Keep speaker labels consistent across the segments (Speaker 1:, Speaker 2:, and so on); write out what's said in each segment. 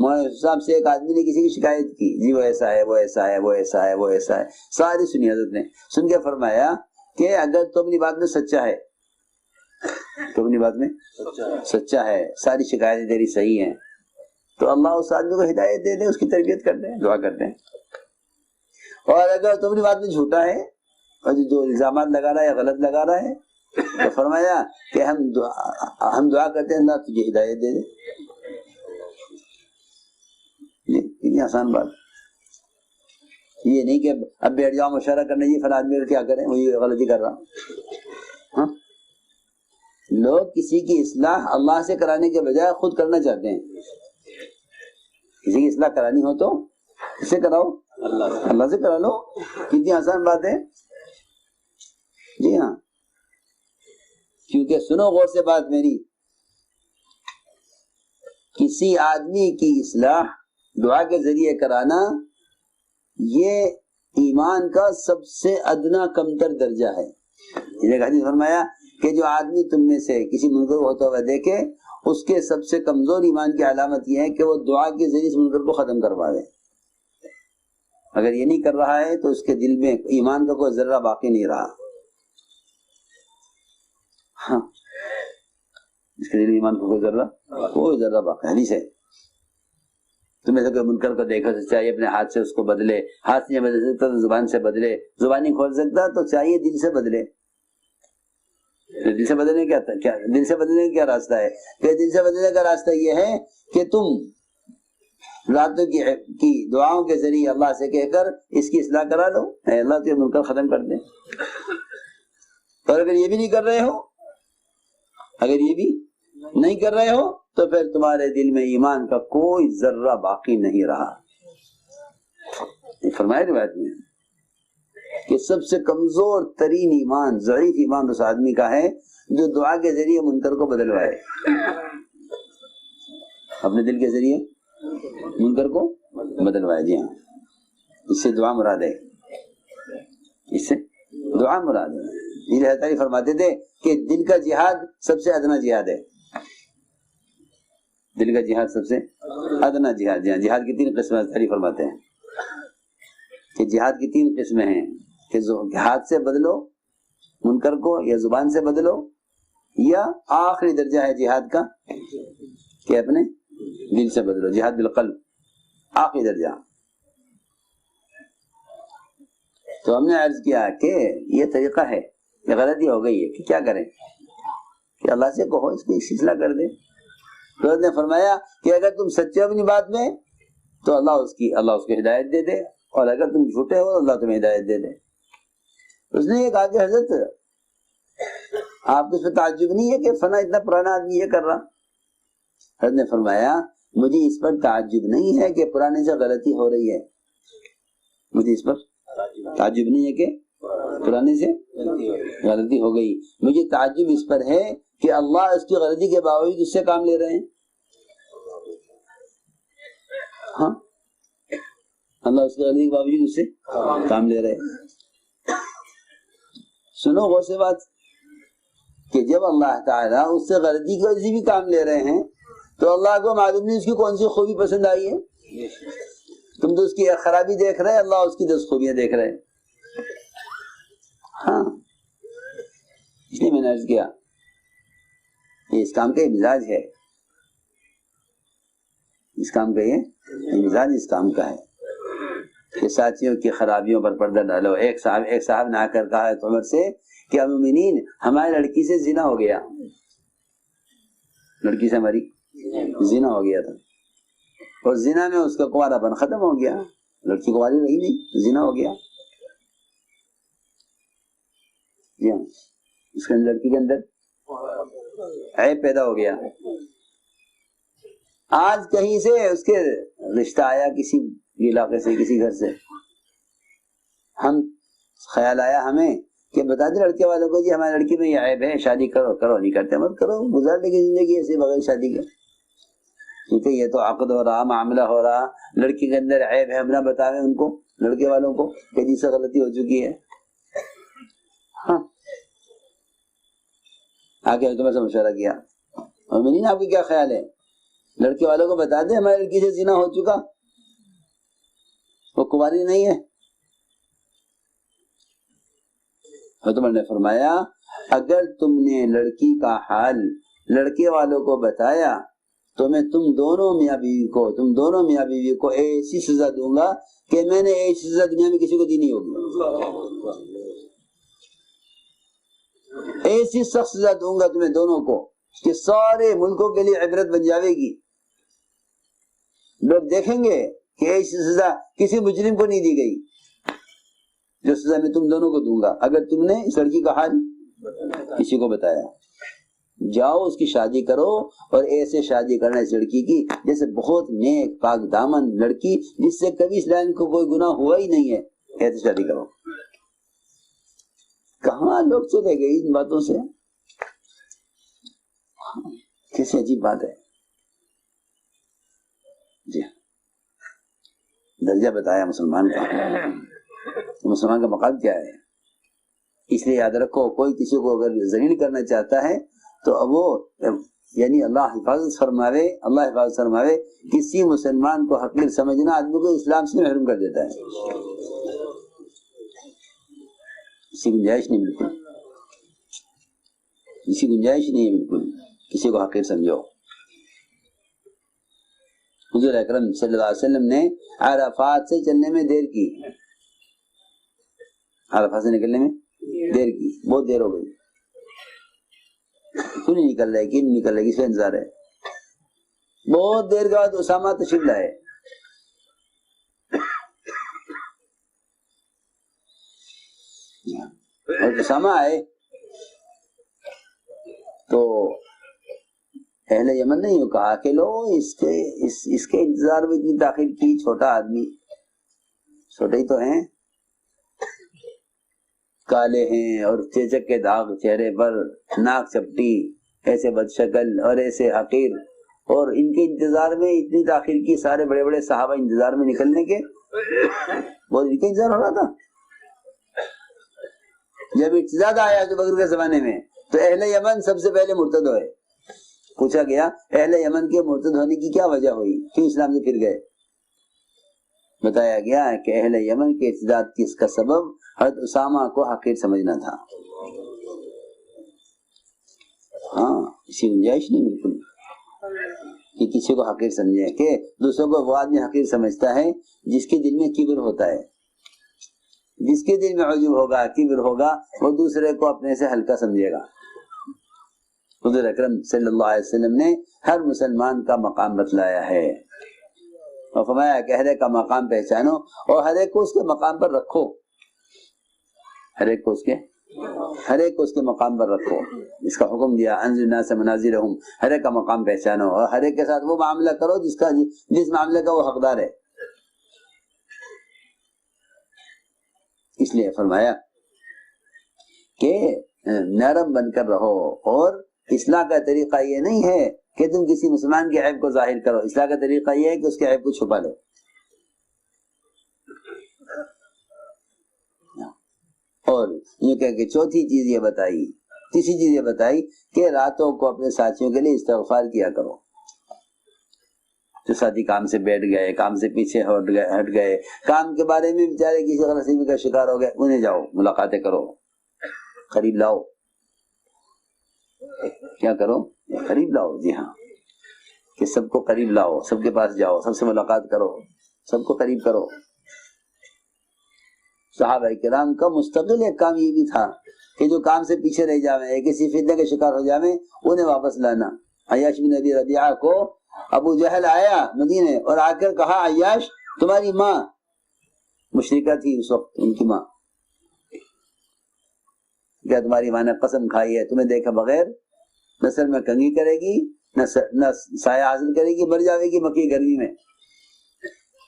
Speaker 1: مولانا صاحب سے ایک آدمی نے کسی کی شکایت کی، جی وہ ایسا ہے، وہ ایسا ہے، وہ ایسا ہے، وہ ایسا ہے، ساری سنی حضرت نے، سن کے فرمایا کہ اگر تو اپنی بات میں سچا ہے، تو اپنی بات میں سچا ہے، ساری شکایتیں تیری صحیح ہیں، تو اللہ اس آدمی کو ہدایت دے دے، اس کی تربیت کر دیں، دعا کرتے ہیں۔ اور اگر تو اپنی بات میں جھوٹا ہے اور جو الزامات لگا رہا ہے یا غلط لگا رہا ہے، تو فرمایا کہ ہم دعا کرتے ہیں اللہ تجھے ہدایت دے دے۔ اتنی آسان بات، یہ نہیں کہ اب بیٹھ جاؤ مشورہ کرنے، جی فلاں آدمی کیا کریں، وہ یہ غلطی کر رہا۔ ہاں، لوگ کسی کی اصلاح اللہ سے کرانے کے بجائے خود کرنا چاہتے ہیں۔ کسی کی اصلاح کرانی ہو تو کس سے کراؤ؟ اللہ سے کرا لو۔ کتنی آسان بات ہے۔ جی ہاں، کیونکہ سنو غور سے بات میری، کسی آدمی کی اصلاح دعا کے ذریعے کرانا یہ ایمان کا سب سے ادنا کمتر درجہ ہے۔ ایک حدیث فرمایا کہ جو آدمی تم میں سے کسی منکر کو ہوتا ہوا دیکھے، اس کے سب سے کمزور ایمان کی علامت یہ ہے کہ وہ دعا کے ذریعے اس منکر کو ختم کروا دے۔ اگر یہ نہیں کر رہا ہے تو اس کے دل میں ایمان کا کوئی ذرہ باقی نہیں رہا۔ ہاں، اس کے دل میں ایمان کا کوئی ذرہ باقی، حدیث ہے۔ تم ایسے کوئی منکر کو دیکھو تو چاہیے اپنے ہاتھ سے اس کو بدلے، ہاتھ سے نہیں بدل سکتا تو زبان سے بدلے، زبان نہیں کھول سکتا تو چاہیے دل سے بدلے۔ دل سے بدلنے دل سے بدلنے کا کیا راستہ ہے؟ کہ دل سے بدلنے کا راستہ یہ ہے کہ تم راتوں کی دعاؤں کے ذریعے اللہ سے کہہ کر اس کی اصلاح کرا لو، اے اللہ تو یہ منکر ختم کر دے۔ اور اگر یہ بھی نہیں کر رہے ہو، اگر یہ بھی نہیں کر رہے ہو تو پھر تمہارے دل میں ایمان کا کوئی ذرہ باقی نہیں رہا۔ فرمایا روایت میں کہ سب سے کمزور ترین ایمان، ضعیف ایمان اس آدمی کا ہے جو دعا کے ذریعے منکر کو بدلوائے، اپنے دل کے ذریعے منکر کو بدلوائے۔ جی ہاں، اس سے دعا مراد ہے، اس سے دعا مراد ہے۔ یہ حضرت فرماتے تھے کہ دل کا جہاد سب سے ادنا جہاد ہے، دل کا جہاد سب سے ادنا جہاد۔ جہاں جہاد کی 3 قسمیں حضرت فرماتے ہیں کہ جہاد کی 3 قسمیں ہیں کہ ہاتھ سے بدلو منکر کو، یا زبان سے بدلو، یا آخری درجہ ہے جہاد کا کہ اپنے دل سے بدلو، جہاد بالقلب، آخری درجہ۔ تو ہم نے عرض کیا کہ یہ طریقہ ہے، یہ غلطی ہو گئی ہے کہ کیا کریں، کہ اللہ سے کہو اس کی اصلاح کر دے۔ تو نے فرمایا کہ اگر تم سچے ہو اپنی بات میں تو اللہ اس کو ہدایت دے دے، اور اگر تم جھوٹے ہو تو اللہ تمہیں ہدایت دے دے۔ اس نے یہ کہا کہ حضرت آپ کو اس پہ تعجب نہیں ہے کہ فلاں اتنا پرانا آدمی یہ کر رہا؟ حضرت نے فرمایا مجھے اس پر تعجب نہیں ہے کہ پرانے سے غلطی ہو رہی ہے، مجھے اس پر تعجب نہیں ہے کہ پرانے سے غلطی ہو گئی، مجھے تعجب اس پر ہے کہ اللہ اس کی غلطی کے باوجود اس سے کام لے رہے ہیں۔ ہاں، اللہ اس کی غلطی کے باوجود اس سے کام لے رہے ہیں۔ سنو غور سے بات کہ جب اللہ تعالیٰ اس سے غلطی کی وجہ سے بھی کام لے رہے ہیں تو اللہ کو معلوم نہیں اس کی کون سی خوبی پسند آئی ہے۔ تم تو اس کی ایک خرابی دیکھ رہے، اللہ اس کی 10 خوبیاں دیکھ رہے۔ ہاں، اس لیے میں نے عرض کیا یہ اس کام کا یہ مزاج ہے، اس کام کا یہ مزاج اس کام کا ہے کہ ساتھیوں کی خرابیوں پر پردہ ڈالو۔ ایک صاحب نے آ کر کہا ہے عمر سے کہ مومنین ہماری لڑکی سے زنا ہو گیا، لڑکی سے ہماری زنا ہو گیا تھا، اور زنا میں اس کا کنوارا پن ختم ہو گیا، لڑکی کنواری رہی نہیں، زنا ہو گیا۔ جی ہاں، اس کے اندر لڑکی کے اندر عیب پیدا ہو گیا۔ آج کہیں سے اس کے رشتہ آیا، کسی علاقے سے، کسی گھر سے، ہم خیال آیا ہمیں کہ بتا دیں لڑکے والوں کو جی ہماری لڑکی میں یہ عیب ہے، شادی کرو، کرو نہیں کرتے مت کرو، گزار لے گی زندگی ایسے بغیر شادی کے، کیونکہ یہ تو عقد ہو رہا، معاملہ ہو رہا، لڑکی کے اندر عیب ہے، ہم نہ بتاویں ان کو، لڑکے والوں کو کہ جس سے غلطی ہو چکی ہے۔ ہاں، آگے تمہیں سے مشورہ کیا، مومنین آپ کا کیا خیال ہے لڑکے والوں کو بتا دیں ہماری لڑکی سے زنا ہو چکا، وہ کنواری نہیں ہے۔ حضرت عمر نے فرمایا اگر تم نے لڑکی کا حال لڑکے والوں کو بتایا تو میں تم دونوں میاں بیوی کو ایسی سزا دوں گا کہ میں نے ایسی سزا دنیا میں کسی کو دی نہیں ہوگی، ایسی سخت سزا دوں گا تمہیں دونوں کو کہ سارے ملکوں کے لیے عبرت بن جاوے گی۔ لوگ دیکھیں گے کہ ایسی سزا کسی مجرم کو نہیں دی گئی جو سزا میں تم دونوں کو دوں گا اگر تم نے اس لڑکی کا حال کسی کو بتایا۔ جاؤ اس کی شادی کرو، اور ایسے شادی کرنا اس لڑکی کی جیسے بہت نیک پاک دامن لڑکی جس سے کبھی اس لائن کو کوئی گناہ ہوا ہی نہیں ہے، ایسے شادی کرو۔ کہاں لوگ چلے گئے ان باتوں سے؟ کیسی عجیب بات ہے۔ جی درجہ بتایا مسلمان کا، مسلمان کا مقام کیا ہے۔ اس لیے یاد رکھو کوئی کسی کو اگر ذلیل کرنا چاہتا ہے تو اب وہ یعنی اللہ حفاظت فرماوے کسی مسلمان کو حقیر سمجھنا آدمی کو اسلام سے محروم کر دیتا ہے، اسی گنجائش نہیں، بالکل اسی گنجائش نہیں ہے، بالکل کسی کو حقیر سمجھو۔ حضور اکرم صلی اللہ علیہ وسلم نے عرفات سے چلنے میں دیر کی، عرفات سے نکلنے میں دیر کی، بہت دیر ہو گئی، کیوں نہیں نکل رہے، کیوں نہیں نکل رہے، کس کا انتظار ہے؟ بہت دیر کے بعد اسامہ تشریف لائے، اور اسامہ آئے تو اہل یمن نے یوں کہا کہ لو اس کے انتظار میں اتنی تاخیر کی، چھوٹا آدمی، چھوٹے ہی تو ہیں، کالے ہیں اور چیچک کے داغ چہرے پر، ناک چپٹی، ایسے بد شکل اور ایسے حقیر، اور ان کے انتظار میں اتنی تاخیر کی، سارے بڑے بڑے صحابہ انتظار میں نکلنے کے، بہت ان کا انتظار ہو رہا تھا۔ جب ارتداد آیا جو بکر کے زمانے میں تو اہل یمن سب سے پہلے مرتد ہوئے۔ پوچھا گیا اہل یمن کے مرتد ہونے کی کیا وجہ ہوئی، کیوں اسلام سے پھر گئے؟ بتایا گیا کہ اہل یمن کے ارتداد کی اس کا سبب حضرت اسامہ کو حقیر سمجھنا تھا۔ ہاں اسی گنجائش نہیں بالکل کہ کسی کو حقیر سمجھے، کہ دوسروں کو وہ آدمی حقیر سمجھتا ہے جس کے دل میں کبر ہوتا ہے، جس کے دل میں عجب ہوگا، کبر ہوگا، وہ دوسرے کو اپنے سے ہلکا سمجھے گا۔ حضور اکرم صلی اللہ علیہ وسلم نے ہر مسلمان کا مقام بتلایا ہے اور فرمایا کہ ہر ایک کا مقام پہچانو اور ہر ایک کو اس کے مقام پر رکھو، ہر ایک کو اس کے مقام پر رکھو۔ اس کا حکم دیا انذر الناس منازلہم، ہر ایک کا مقام پہچانو اور ہر ایک کے ساتھ وہ معاملہ کرو جس معاملے کا وہ حقدار ہے۔ اس لیے فرمایا کہ نرم بن کر رہو، اور اصلاح کا طریقہ یہ نہیں ہے کہ تم کسی مسلمان کے عیب کو ظاہر کرو، اصلاح کا طریقہ یہ ہے کہ اس کے عیب کو چھپا لو۔ اور یہ کہ چوتھی چیز یہ بتائی، تیسری چیز یہ بتائی کہ راتوں کو اپنے ساتھیوں کے لیے استغفار کیا کرو۔ جو ساتھی کام سے بیٹھ گئے، کام سے پیچھے ہٹ گئے، کام کے بارے میں بیچارے کسی غلط فہمی کا شکار ہو گئے، انہیں جاؤ ملاقاتیں کرو، قریب لاؤ۔ کیا کرو؟ قریب لاؤ، جی ہاں، کہ سب کو قریب لاؤ، سب کے پاس جاؤ، سب سے ملاقات کرو، سب کو قریب کرو۔ صحابہ کرام کا مستقل ایک کام یہ بھی تھا کہ جو کام سے پیچھے رہ جاویں، کسی فتنہ کے شکار ہو جاویں، انہیں واپس لانا۔ عیاش بن ابی ربیعہ کو ابو جہل آیا مدینے اور آ کر کہا عیاش تمہاری ماں مشرکہ تھی اس وقت، ان کی ماں، کیا تمہاری ماں نے قسم کھائی ہے تمہیں دیکھے بغیر نہ سر میں کنگھی کرے گی نہ سایہ حاصل کرے گی، مر جاوے گی مکی گرمی میں،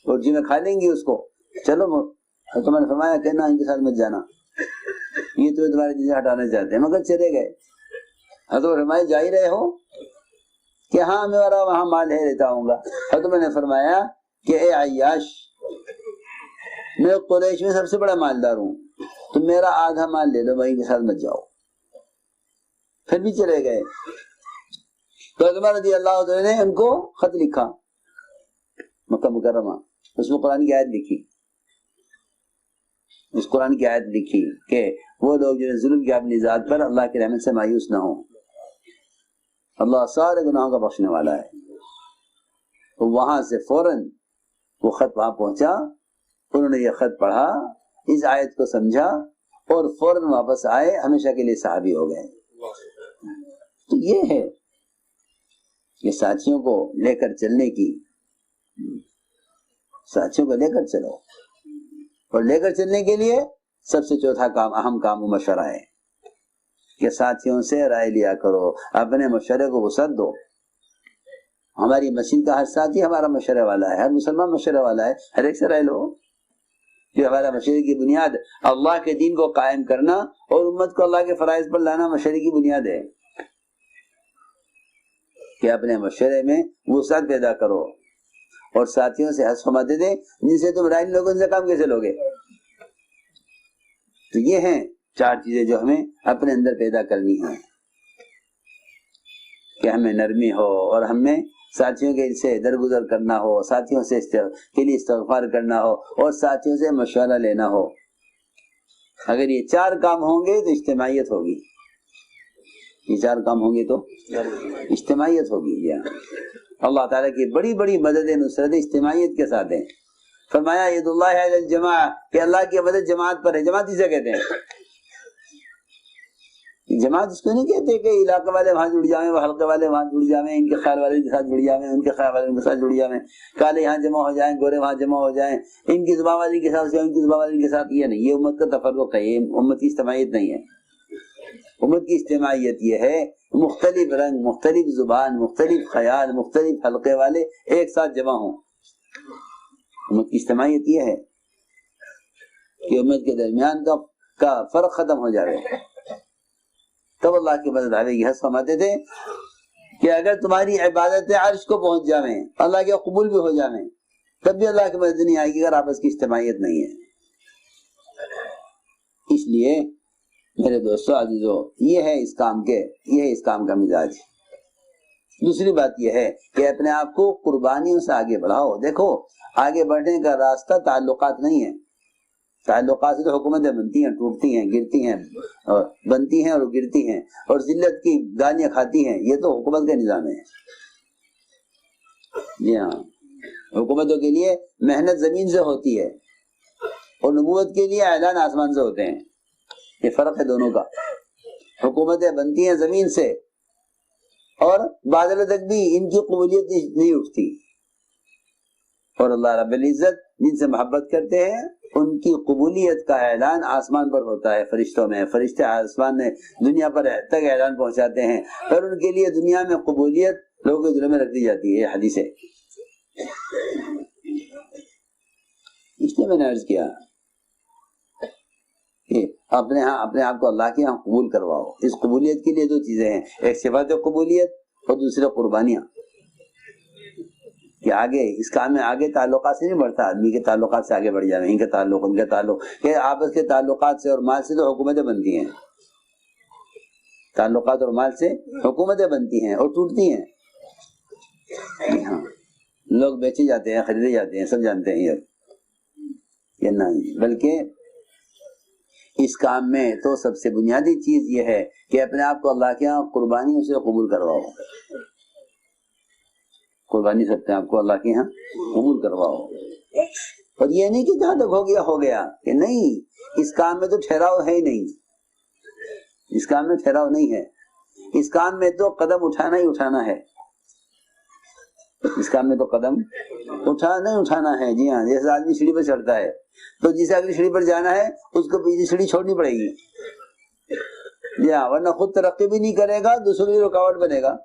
Speaker 1: اور جی میں کھا لیں گی اس کو، چلو۔ تمہیں نے فرمایا کہ نہ ان کے ساتھ مت جانا، یہ تو تمہارے دل سے ہٹانا چاہتے ہیں، مگر چلے گئے۔ حضرت فرمایا جا ہی رہے ہو کہ ہاں میرا وہاں مال ہے لیتا ہوں گا۔ حضرت نے فرمایا کہ اے عیاش میں قریش میں سب سے بڑا مالدار ہوں، تم میرا آدھا مال لے لو، وہیں کے ساتھ مت جاؤ۔ پھر بھی چلے گئے۔ تو عمر رضی اللہ عنہ نے ان کو خط لکھا مکہ مکرمہ، اس میں قرآن کی آیت لکھی، اس قرآن کی آیت لکھی کہ وہ لوگ جو ظلم کیا اپنی ذات پر اللہ کی رحمت سے مایوس نہ ہوں، اللہ سارے گناہوں کا بخشنے والا ہے۔ تو وہاں سے فوراً وہ خط وہاں پہنچا، انہوں نے یہ خط پڑھا، اس آیت کو سمجھا اور فوراً واپس آئے، ہمیشہ کے لیے صحابی ہو گئے۔ تو یہ ہے کہ ساتھیوں کو لے کر چلنے کی، ساتھیوں کو لے کر چلو، اور لے کر چلنے کے لیے سب سے چوتھا کام، اہم کام مشورہ ہے کہ ساتھیوں سے رائے لیا کرو، اپنے مشورے کو وسعت دو۔ ہماری مسجد کا ہر ساتھی ہمارا مشورے والا ہے، ہر مسلمان مشورے والا ہے، ہر ایک سے رائے لو کہ ہمارا مشورے کی بنیاد اللہ کے دین کو قائم کرنا اور امت کو اللہ کے فرائض پر لانا مشورے کی بنیاد ہے، کہ اپنے مشورے میں وسعت پیدا کرو اور ساتھیوں سے حذف مت دے جن سے تم رائے لوگوں سے کام کیسے لوگے۔ تو یہ ہیں چار چیزیں جو ہمیں اپنے اندر پیدا کرنی ہیں، کہ ہمیں نرمی ہو اور ہمیں ساتھیوں کے سے درگزر کرنا ہو، ساتھیوں سے کے لیے استغفار کرنا ہو اور ساتھیوں سے مشورہ لینا ہو۔ اگر یہ چار کام ہوں گے تو اجتماعیت ہوگی، یہ چار کام ہوں گے تو اجتماعیت ہوگی۔ اللہ تعالیٰ کی بڑی بڑی مدد نصرت اجتماعیت کے ساتھ ہے۔ فرمایا ید اللہ علی الجماع، کہ اللہ کی مدد جماعت پر ہے۔ جماعت اسے کہتے ہیں، جماعت اس کو نہیں کہتے کہ علاقے والے وہاں جڑ جائیں، وہ حلقے والے وہاں جڑ جائیں، ان کے خیال والے کے ساتھ جڑ جائیں، ان کے خیال والے کے ساتھ جڑ جائیں، کالے یہاں جمع ہو جائیں، گورے وہاں جمع ہو جائیں، ان کی زبان والی کے ساتھ ان کی زبان والی کے ساتھ۔ یہ نہیں، یہ امت کا تفرق ہے، یہ امت کی اجتماعیت نہیں ہے۔ امت کی اجتماعیت یہ ہے مختلف رنگ، مختلف زبان، مختلف خیال، مختلف حلقے والے ایک ساتھ جمع ہوں۔ امت کی اجتماعیت یہ ہے کہ امت کے درمیان کا فرق ختم ہو جائے، تب اللہ کی مدد آئے گی۔ حضرت فرماتے تھے کہ اگر تمہاری عبادت عرش کو پہنچ جائیں، اللہ کے قبول بھی ہو جائیں، تب بھی اللہ کی مدد نہیں آئے گی اگر آپس کی اجتماعیت نہیں ہے۔ اس لیے میرے دوستو عزیزو، یہ ہے اس کام کا مزاج۔ دوسری بات یہ ہے کہ اپنے آپ کو قربانیوں سے آگے بڑھاؤ۔ دیکھو، آگے بڑھنے کا راستہ تعلقات نہیں ہے، تعلقات سے تو حکومتیں بنتی ہیں، ٹوٹتی ہیں، گرتی ہیں، اور بنتی ہیں اور گرتی ہیں اور ذلت کی گالیاں کھاتی ہیں، یہ تو حکومت کا نظام ہے۔ جی ہاں، حکومتوں کے لیے محنت زمین سے ہوتی ہے اور نبوت کے لیے اعلان آسمان سے ہوتے ہیں، یہ فرق ہے دونوں کا۔ حکومتیں بنتی ہیں زمین سے اور بادل تک بھی ان کی قبولیت نہیں اٹھتی، اور اللہ رب العزت جن سے محبت کرتے ہیں ان کی قبولیت کا اعلان آسمان پر ہوتا ہے، فرشتوں میں، فرشتے آسمان میں دنیا پر تک اعلان پہنچاتے ہیں، اور ان کے لیے دنیا میں قبولیت لوگوں کے دلوں میں رکھ دی جاتی ہے۔ یہ حدیث ہے۔ اس لیے میں نے عرض کیا کہ اپنے آپ کو اللہ کے یہاں قبول کرواؤ۔ اس قبولیت کے لیے دو چیزیں ہیں، ایک صفات قبولیت اور دوسرے قربانیاں، کہ آگے اس کام میں آگے تعلقات سے نہیں بڑھتا، آدمی کے تعلقات سے آگے بڑھ جائے، ان کے تعلق کہ آپس کے تعلقات سے اور مال سے تو حکومتیں بنتی ہیں، تعلقات اور مال سے حکومتیں بنتی ہیں اور ٹوٹتی ہیں۔ ہاں، لوگ بیچے جاتے ہیں، خریدے جاتے ہیں، سب جانتے ہیں یہ نہیں، بلکہ اس کام میں تو سب سے بنیادی چیز یہ ہے کہ اپنے آپ کو اللہ کے یہاں قربانیوں سے قبول کرواؤ، قربانی سے اپنے آپ کو اللہ کے یہاں قبول کرواؤ۔ اور یہ نہیں کہ جہاں تک ہو گیا کہ نہیں، اس کام میں تو ٹھہراؤ ہے ہی نہیں، اس کام میں ٹھہراؤ نہیں ہے، اس کام میں تو قدم اٹھانا ہی اٹھانا ہے، اس کام میں تو قدم اٹھانا ہے۔ جی ہاں، جیسے آدمی سیڑھی پر چڑھتا ہے تو جسے اگلی سیڑھی پر جانا ہے اس کو پیچھے سیڑھی چھوڑنی پڑے گی، جی ہاں، ورنہ خود ترقی بھی نہیں کرے گا، دوسروں کی رکاوٹ بنے گا۔